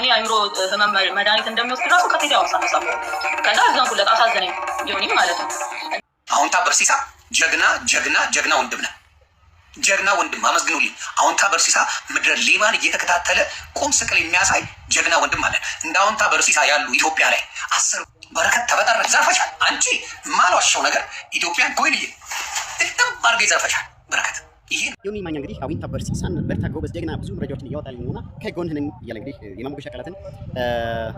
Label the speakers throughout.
Speaker 1: ዮኒ አይምሮ ህመም መድኃኒት እንደሚወስድ ራሱ ከፊት ያወሳል ሰው ከዛ አዘንኩለት አሳዘነኝ ዮኒ ማለት ነው።
Speaker 2: አሁን ታበርሲሳ ጀግና ወንድም ነህ። ጀግና ወንድም አመስግኑልኝ። አሁን ታበርሲሳ ምድረ ሌባን እየተከታተለ ቁም ስቅል የሚያሳይ ጀግና ወንድም አለ። እንደ አሁን ታበርሲሳ ያሉ ኢትዮጵያ ላይ 10 በረከት ተበጠረ ዘርፈሻል። አንቺ ማልዋሻው ነገር ኢትዮጵያን ኮይንዬ እጥም አድርገ ዘርፈሻል በረከት።
Speaker 3: ዮኒ ማኛ እንግዲህ አሁን ታበርሲሳን በርታ ጎበዝ ጀግና ብዙ መረጃዎችን እያወጣልኝ ነውና ከጎንህ ነኝ እያለ እንግዲህ የማሞገሻ ቃላትን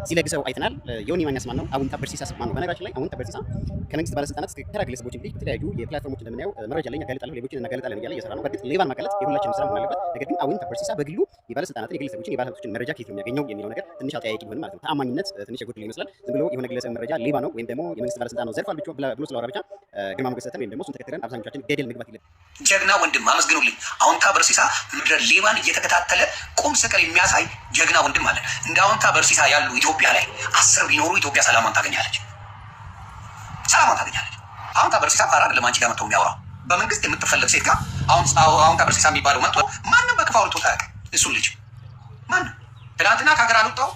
Speaker 3: ሲለግሰው አይተናል። ዮኒ ማኛስ ማን ነው? አሁን ታበርሲሳስ ማን ነው? በነገራችን ላይ አሁን ታበርሲሳ ከመንግስት ባለስልጣናት እስከ ተራ ግለሰቦች እንግዲህ በተለያዩ የፕላትፎርሞች እንደምናየው መረጃ ላይ ያጋለጣለሁ፣ ሌቦችን እናጋለጣለን እያለ እየሰራ ነው። በእርግጥ ሌባን ማጋለጥ የሁላችንም ስራ መሆን አለበት። ነገር ግን አሁን ታበርሲሳ በግሉ የባለስልጣናትን የግለሰቦችን የባለሀብቶችን መረጃ ከየት ነው የሚያገኘው የሚለው ነገር ትንሽ አጠያያቂ ቢሆንም ማለት ነው። ተአማኝነት ትንሽ የጎደለው ይመስላል። ዝም ብሎ የሆነ ግለሰብ መረጃ ሌባ ነው ወይም ደግሞ የመንግስት ባለስልጣን ነው ዘርፋል ብሎ ስለወራ ብቻ ግርማ ሞገስ ሰተን ወይም ደግሞ እሱን ተከትለን አብዛኞቻችን ገደል መግባት የለም።
Speaker 2: ጀግና ወንድም አመስግኑልኝ። አሁን ታበርሲሳ ምድረ ሌባን እየተከታተለ ቁም ስቅል የሚያሳይ ጀግና ወንድም አለ። እንደ አሁን ታበርሲሳ ያሉ ኢትዮጵያ ላይ 10 ቢኖሩ ኢትዮጵያ ሰላማን ታገኛለች። አሁን ታበርሲሳ ጋር አይደለም አንቺ ጋር መጥቶ የሚያወራው በመንግስት የምትፈለግ ሴት ጋር አሁን ታበርሲሳ የሚባለው መጥቶ ማንም በክፉ አውርቶ ታያውቅ። እሱ ልጅ ማንም ትናንትና ከሀገር አልወጣው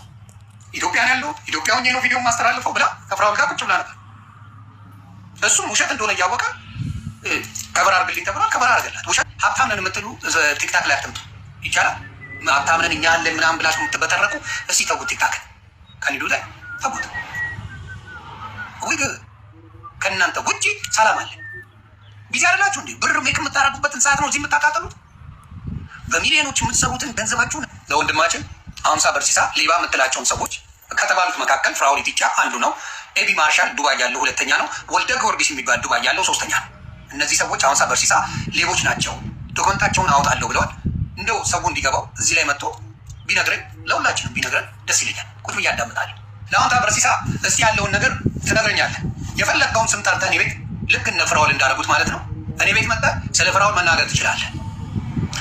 Speaker 2: ኢትዮጵያን ያለው ኢትዮጵያ ሆኜ ነው ቪዲዮ ማስተላለፈው ብላ ከፍራውል ጋር ቁጭ ብላ ነበር። እሱም ውሸት እንደሆነ እያወቀ ከበር አድርግልኝ ተብሏል። ከበር አድርገላት። ውሸት ሀብታም ነን የምትሉ ቲክታክ ላይ አትምጡ ይቻላል። ሀብታም ነን እኛ አለን ምናምን ብላችሁ የምትበጠረቁ እስኪ ተውት። ቲክታክ ከኒዱ ላይ ተውት። ከእናንተ ውጭ ሰላም አለ። ቢዚ አይደላችሁ እንዴ? ብር ሜክ የምታደርጉበትን ሰዓት ነው እዚህ የምታቃጠሉት። በሚሊዮኖች የምትሰሩትን ገንዘባችሁን ለወንድማችን አሁን ታበርሲሳ ሌባ የምትላቸውን ሰዎች ከተባሉት መካከል ፍራኦል ኢቲቻ አንዱ ነው። ኤቢ ማርሻል ዱባይ ያለው ሁለተኛ ነው። ወልደ ጊዮርጊስ የሚባል ዱባይ ያለው ሶስተኛ ነው። እነዚህ ሰዎች አሁን ታበርሲሳ ሌቦች ናቸው ዶክመንታቸውን አወጣለሁ ብለዋል። እንደው ሰው እንዲገባው እዚህ ላይ መጥቶ ቢነግረን ለሁላችንም ቢነግረን ደስ ይለኛል። ቁጭ ብዬ አዳምጣለሁ። ለአሁን ታበርሲሳ እስቲ ያለውን ነገር ትነግረኛለህ። የፈለግከውን ስም ጠርተህ እኔ ቤት ልክ እነ ፍራኦል እንዳደረጉት ማለት ነው። እኔ ቤት መጥተህ ስለ ፍራኦል መናገር ትችላለህ።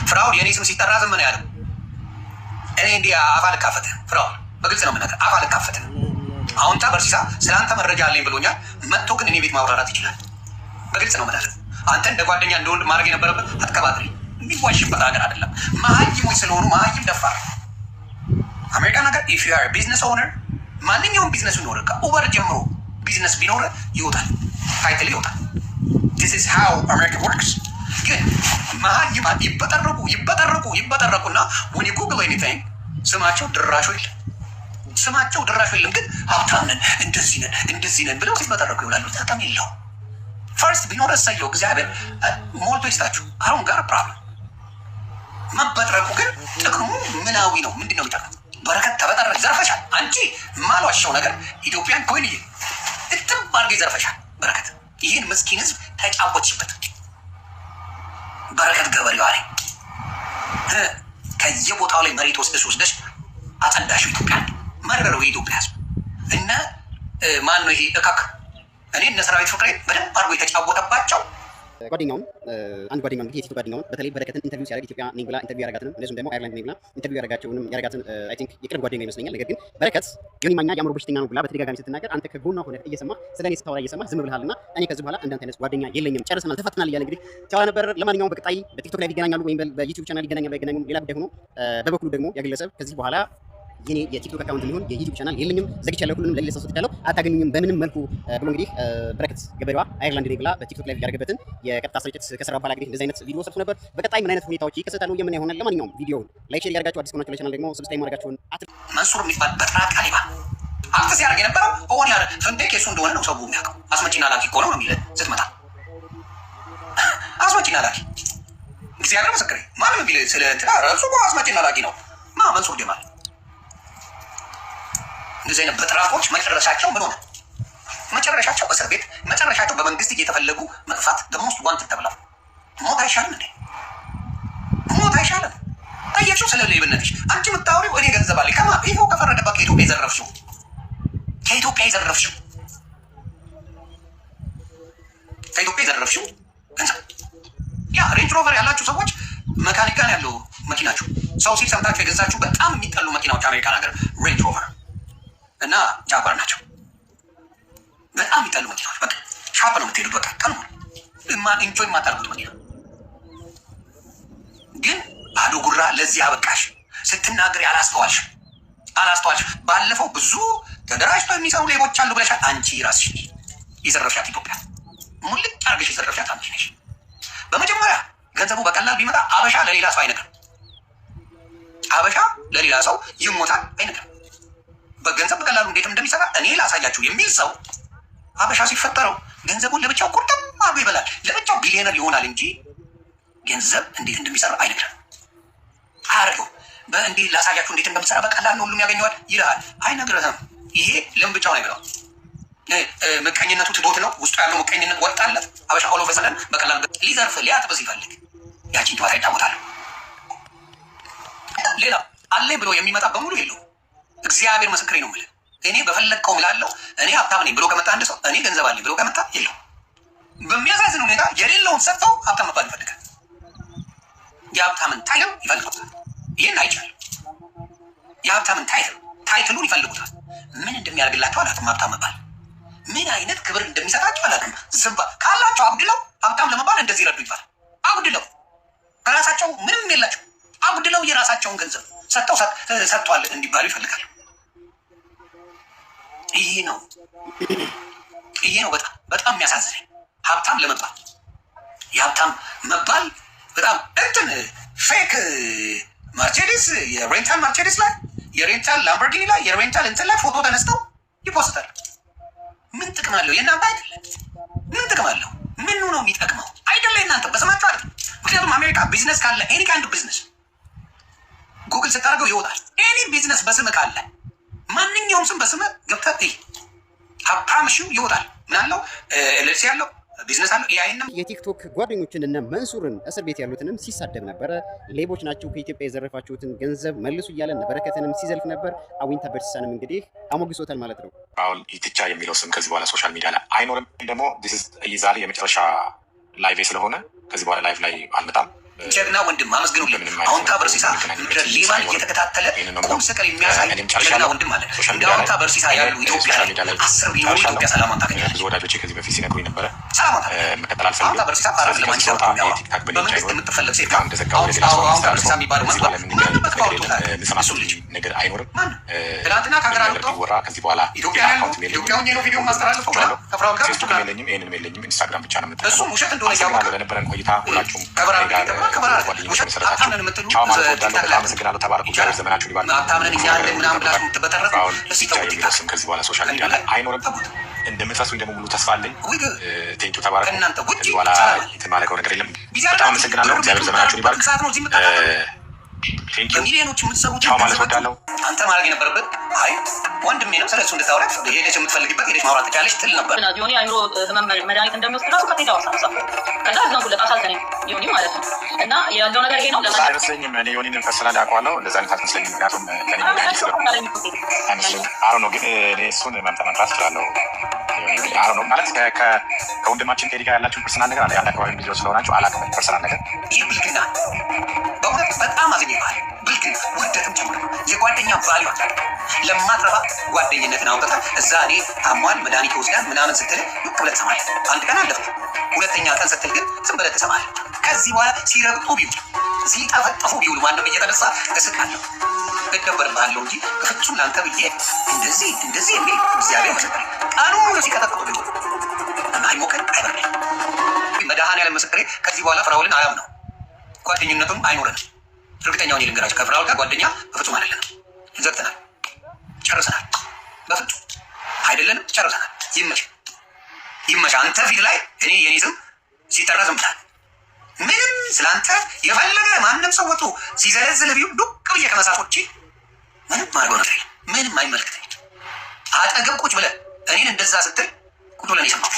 Speaker 2: ፍራኦል የእኔ ስም ሲጠራ ዝም ነው ያለው። እኔ እንዲህ አፍ አልካፈትህም። ፍራኦል በግልጽ ነው የምነግርህ፣ አፍ አልካፈትህም። አሁን ታበርሲሳ ስለ አንተ መረጃ አለኝ ብሎኛል። መጥቶ ግን እኔ ቤት ማብራራት ይችላል። በግልጽ ነው የምነግርህ። አንተ እንደ ጓደኛ እንደ ወንድ ማድረግ የነበረበት አትቀባጥሪ። የሚዋሽበት ሀገር አይደለም። መሀይሞች ስለሆኑ መሀይም ደፋር አሜሪካ ነገር ኢፍ ዩ አር ቢዝነስ ኦነር ማንኛውም ቢዝነስ ይኖር ከኡበር ጀምሮ ቢዝነስ ቢኖር ይወጣል፣ ታይትል ይወጣል። ዲስ ኢዝ ሃው አሜሪካ ወርክስ። ግን መሀይማን ይበጠረቁና ወን ጉግል ኤኒቲንግ ስማቸው ድራሹ የለም። ግን ሀብታም ነን እንደዚህ ነን ብለው ሲበጠረቁ ይውላሉ። ጥቅም የለውም። ፈርስት ቢኖር እሰየው፣ እግዚአብሔር ሞልቶ ይስጣችሁ። አሁን ጋር ፕሮብለም መበጥረቁ ግን ጥቅሙ ምናዊ ነው። ምንድን ነው የሚጠቅም? በረከት ተበጠረ ዘርፈሻል። አንቺ ማልዋሻው ነገር ኢትዮጵያን ኮይንዬ እጥም አድርጌ ዘርፈሻል በረከት። ይህን ምስኪን ህዝብ ተጫወችበት። በረከት ገበሬዋ ላይ ከየቦታው ላይ መሬት ወስደሽ አጸዳሽው። ኢትዮጵያ መረረው የኢትዮጵያ ህዝብ እነ ማን ነው ይሄ እካክ እኔ እነ ሰራዊት ፍቅሬ በደንብ አድርጎ የተጫወተባቸው
Speaker 3: ጓደኛውን አንድ ጓደኛው እንግዲህ የሴት ጓደኛውን በተለይ በረከትን ኢንተርቪው ሲያደርግ ኢትዮጵያ ነኝ ብላ ኢንተርቪው ያደረጋትንም እንደዚሁም ደግሞ አየርላንድ ነኝ ብላ ኢንተርቪው ያደረጋትን አይ ቲንክ የቅርብ ጓደኛ ይመስለኛል። ነገር ግን በረከት ዮኒ ማኛ የአእምሮ በሽተኛ ነው ብላ በተደጋጋሚ ስትናገር አንተ ከጎኗ ሆነህ እየሰማህ ስለ እኔ ስታወራ እየሰማህ ዝም ብለሃልና እኔ ከዚህ በኋላ እንዳንተ አይነት ጓደኛ የለኝም፣ ጨርሰናል፣ ተፋትናል እያለ እንግዲህ ሲያወራ ነበር። ለማንኛውም በቀጣይ በቲክቶክ ላይ ይገናኛሉ ወይም በዩቲዩብ ቻናል ይገናኛሉ አይገናኙም ሌላ ጉዳይ ሆኖ፣ በበኩሉ ደግሞ ያግለሰብ ከዚህ በኋላ የኔ የቲክቶክ አካውንት የሚሆን የዩቲዩብ ቻናል የለኝም፣ ዘግቻለሁ፣ ሁሉንም ለሌላ ሰው ሰጥቻለሁ፣ አታገኙኝም በምንም መልኩ ብሎ እንግዲህ በረከት ገበሬዋ አየርላንድ ነኝ ብላ በቲክቶክ ላይ ያደረገበትን የቀጥታ ስርጭት ከሰራ በኋላ እንግዲህ እንደዚህ አይነት ቪዲዮ ሰርቶ ነበር። በቀጣይ ምን አይነት ሁኔታዎች ይከሰታሉ የምን ይሆናል? ለማንኛውም ቪዲዮውን ላይክ ሼር ያደርጋችሁ፣ አዲስ ከሆናችሁ ለቻናል ደግሞ ሰብስክራይብ ማድረጋችሁን
Speaker 2: መንሱር የሚባል በጥራቃ ሌባ አክት ሲያደርግ የነበረው ኦን ያረ ፍንዴክ የሱ እንደሆነ ነው ሰው የሚያውቀው። አስመጪና ላኪ እኮ ነው የሚለን ስትመጣ አስመጪና ላኪ እግዚአብሔር ምስክሬ ማንም ቢል ስለ እሱ አስመጪና ላኪ ነው መንሱር ጀማል። እንደዚህ አይነት በጥራቆች መጨረሻቸው ምን ሆነ? መጨረሻቸው እስር ቤት፣ መጨረሻቸው በመንግስት እየተፈለጉ መጥፋት። ደሞስት ዋንት ተብለው ሞት አይሻልም እንዴ? ሞት አይሻልም? ጠየቅሽው ስለ ሌብነትሽ አንቺ የምታወሪው እኔ ገንዘብ አለኝ ከማ ይኸው ከፈረደባት ከኢትዮጵያ የዘረፍሽው ገንዘብ ያ ሬንጅ ሮቨር ያላችሁ ሰዎች መካኒክ ጋር ያለው መኪናችሁ ሰው ሲል ሰምታችሁ የገዛችሁ በጣም የሚጠሉ መኪናዎች አሜሪካን ሀገር ሬንጅ ሮቨር እና ጃጓር ናቸው። በጣም የሚጠሉ መኪናዎች። በቃ ሻፕ ነው የምትሄዱት። በቃ ቀኑ ኢንጆይ የማታደርጉት መኪና ግን ባዶ ጉራ ለዚህ አበቃሽ። ስትናገር ያላስተዋልሽ አላስተዋልሽ። ባለፈው ብዙ ተደራጅተው የሚሰሩ ሌቦች አሉ ብለሻል። አንቺ ራስሽ የዘረፍሻት ኢትዮጵያ ሙልጭ አድርገሽ የዘረፍሻት አንቺ ነሽ። በመጀመሪያ ገንዘቡ በቀላል ቢመጣ አበሻ ለሌላ ሰው አይነግርም። አበሻ ለሌላ ሰው ይሞታል አይነግርም። በገንዘብ በቀላሉ እንዴት እንደሚሰራ እኔ ላሳያችሁ የሚል ሰው አበሻ ሲፈጠረው ገንዘቡን ለብቻው ቁርጥም አድርጎ ይበላል። ለብቻው ቢሊዮነር ይሆናል እንጂ ገንዘብ እንዴት እንደሚሰራ አይነግርም። አያደርገው በእንዴ ላሳያችሁ እንዴት እንደምትሰራ በቀላል ነው ሁሉም ያገኘዋል ይልሃል። አይነግርህም። ይሄ ለምን ብቻውን አይበላው። ምቀኝነቱ ትዶት ነው። ውስጡ ያለው ምቀኝነት ወጣለት። አበሻ ኦሎ በሰለን በቀላል ሊዘርፍ ሊያጥብ ሲፈልግ ያቺን ጨዋታ ይጫወታል። ሌላ አለኝ ብሎ የሚመጣ በሙሉ የለው። እግዚአብሔር ምስክሬ ነው የምልህ። እኔ በፈለግከው እምላለሁ። እኔ ሀብታም ነኝ ብሎ ከመጣ አንድ ሰው እኔ ገንዘብ አለኝ ብሎ ከመጣ የለው። በሚያሳዝን ሁኔታ የሌለውን ሰጥተው ሀብታም መባል ይፈልጋል። የሀብታምን ታይትል ይፈልጉታል። ይህን አይቻልም። የሀብታምን ታይትሉን ይፈልጉታል። ምን እንደሚያደርግላቸው አላውቅም። ሀብታም መባል ምን አይነት ክብር እንደሚሰጣቸው አላውቅም። ዝም ካላቸው አብድለው ሀብታም ለመባል እንደዚህ ይረዱ ይባላል። አብድለው ከራሳቸው ምንም የላቸው አብድለው የራሳቸውን ገንዘብ ሰጥተው ሰጥተዋል እንዲባሉ ይፈልጋሉ። ይሄ ነው በጣም የሚያሳዝነኝ። ሀብታም ለመባል የሀብታም መባል በጣም እንትን ፌክ ማርቼዲስ የሬንታል ማርቼዲስ ላይ የሬንታል ላምበርጊኒ ላይ የሬንታል እንትን ላይ ፎቶ ተነስተው ይፖስታል። ምን ጥቅም አለው? የእናንተ አይደለም። ምን ጥቅም አለው? ምኑ ነው የሚጠቅመው? አይደለ የእናንተ በስማችሁ አይደለም። ምክንያቱም አሜሪካ ቢዝነስ ካለ ኤኒ ካይንድ ቢዝነስ ጉግል ስታደርገው ይወጣል። ኤኒ ቢዝነስ በስም ካለ ማንኛውም ስም በስም ገብተህ ሀብታምሺው ይወጣል። ምን አለው? ኤልኤልሲ ያለው ቢዝነስ አለው። ኤአይንም
Speaker 3: የቲክቶክ ጓደኞችን እነ መንሱርን እስር ቤት ያሉትንም ሲሳደብ ነበረ። ሌቦች ናቸው ከኢትዮጵያ የዘረፋችሁትን ገንዘብ መልሱ እያለ በረከትንም ሲዘልፍ ነበር። አዊንታ በርሲሳንም እንግዲህ አሞግሶታል ማለት ነው።
Speaker 4: አሁን ኢትቻ የሚለው ስም ከዚህ በኋላ ሶሻል ሚዲያ ላይ አይኖርም። ደግሞ ዛሬ የመጨረሻ ላይቭ ስለሆነ ከዚህ በኋላ ላይቭ ላይ አልመጣም።
Speaker 2: ጀግና ወንድም አመስግኑልኝ። አዊንታ በርሲሳ ሊባን እየተከታተለ ቁም ስቅል የሚያሳይ ጀግና ወንድም አለ። እንደ አዊንታ በርሲሳ ያሉ ኢትዮጵያ ላይ 10 ቢኖሩ ኢትዮጵያ ሰላም ታገኛለች።
Speaker 4: ብዙ ወዳጆቼ ከዚህ በፊት ሲነግሩኝ ነበረ።
Speaker 2: ሰላም
Speaker 4: መቀጠል አልፈልግም።
Speaker 2: አዊንታ በርሲሳ ፓራስ ለማንቻው በመንግስት የምትፈለግ ሴት አዊንታ በርሲሳ የሚባለው
Speaker 4: ነገር አይኖርም።
Speaker 2: ትናንትና ከሀገር አልወጣሁ
Speaker 4: ከዚህ በኋላ
Speaker 2: ኢትዮጵያ ያለው ኢትዮጵያውን ነው ቪዲዮ ማስተላለፍ ከፍራውል ጋር
Speaker 4: ፌስቡክ የለኝም፣ ይህንንም የለኝም። ኢንስታግራም ብቻ ነው የምጠቀመው።
Speaker 2: እሱም ውሸት እንደሆነ እያወቀ
Speaker 4: ለነበረን ቆይታ ሁላችሁም
Speaker 2: ጓደኞች መሰረታችሁ
Speaker 4: ቻው ማለት ወዳለሁ። አመሰግናለሁ። ተባረኩ። ዘመናችሁን ይባርክ።
Speaker 2: ሀብታምነን እኛ ምናምን ብላችሁ ትበተረፉ
Speaker 4: የሚለው ስም ከዚህ በኋላ ሶሻል ሚዲያ ላይ አይኖርም። እንደምትረሱኝ ደግሞ ሙሉ ተስፋ አለኝ። ቴንኪው። ተባረኩ። ከዚህ በኋላ የማደርገው ነገር የለም። በጣም አመሰግናለሁ። እግዚአብሔር ዘመናችሁን ይባርክ።
Speaker 2: በሚሊዮኖች የምትሰሩት
Speaker 4: ቻው ማለት ወዳለሁ።
Speaker 2: አንተ ማድረግ የነበረበት አይ ወንድሜ ነው ስለሱ እንድታወራ ሄደች የምትፈልግበት ሄደች ማውራት ትችላለች ትል ነበር።
Speaker 1: ዮኒ አይምሮ ህመም መድኃኒት እንደሚወስድ ራሱ ከቴዳ ወሳሰ ከዛ ዘንኩለት አሳዘነኝ ዮኒ ማለት ነው። እና ያለው ነገር ይሄ ነው።
Speaker 4: አይመስለኝም። እኔ ዮኒን ፐርሰናል አውቀዋለሁ። እንደዛ አይነት አትመስለኝም። ምክንያቱም አሮ ነው ግን እኔ እሱን መምጣት እችላለሁ። አሮ ነው ማለት ከወንድማችን ቴዲ ጋር ያላችሁን ፐርሰናል ነገር አለ። ያን አካባቢ ልጆች ስለሆናችሁ አላውቅም ፐርሰናል ነገር።
Speaker 2: ይህ ብልግና በእውነት በጣም አዝኜብሃል። ብልግና ውርደትም ጭምር የጓደኛ ቫሊዩ ለማትረባ ጓደኝነትን አውጥተህ እዛ እኔ ታሟል መድኃኒት ወስዳል ምናምን ስትል ልክ ብለህ ትሰማለህ። አንድ ቀን አለፈ፣ ሁለተኛ ቀን ስትል ግን ዝም ብለህ ትሰማለህ። ከዚህ በኋላ ሲረግጡ ቢውሉ ሲጠፈጠፉ ቢውሉ ማንም እየተነሳ እስቃለሁ እደበርብሃለሁ እንጂ በፍጹም ለአንተ ብዬ እንደዚህ የሚል እግዚአብሔር ምስክር ቃሉ ሙሉ ሲቀጠቅጡ ቢውሉ አይሞቀን አይበርድም። መድኃኔዓለም ምስክሬ ከዚህ በኋላ ፍራውልን አላምነው፣ ጓደኝነቱም አይኖረንም። እርግጠኛውን ልንገራቸው ከፍራውል ጋር ጓደኛ በፍጹም አይደለንም። ዘግተናል፣ ጨርሰናል። በፍጹም አይደለንም፣ ጨርሰናል። ይመች አንተ ፊት ላይ እኔ የኔ ስም ሲጠራ ዝም ብለሃል። ምንም ስለአንተ የፈለገ ማንም ሰው ወጡ ሲዘለዝል ቢሆን ዱቅ ብዬ ከመሳቶች ምንም ማድረገው ነገር የለም። ምንም አይመለከተኝም። አጠገብ ቁጭ ብለህ እኔን እንደዛ ስትል ቁጭ ብለን የሰማሁት